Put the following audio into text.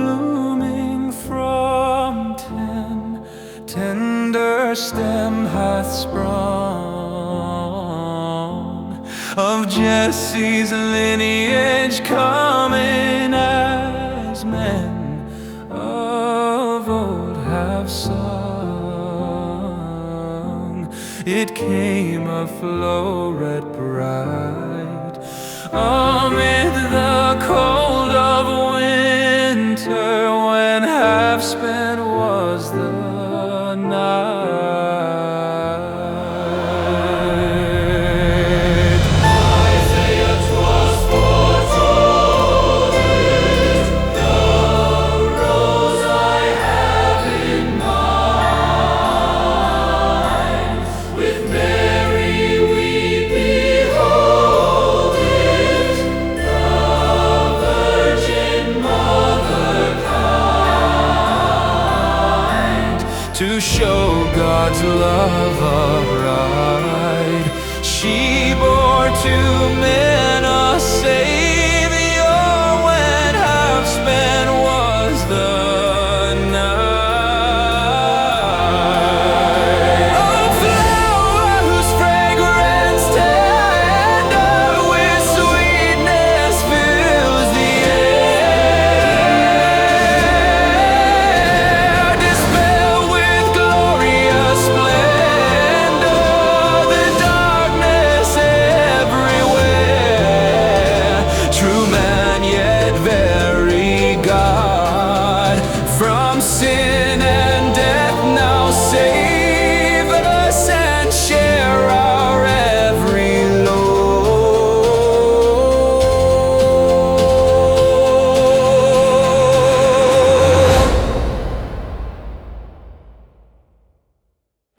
blooming from tender stem hath sprung, of Jesse's lineage coming, as men of old have sung. It came a floret bright amid the cold of winter, when half spent was the night. Isaiah 'twas foretold, the rose I have in mind. With Mary we behold it, the Virgin Mother kind, to show God's love a bride. She bore to Mary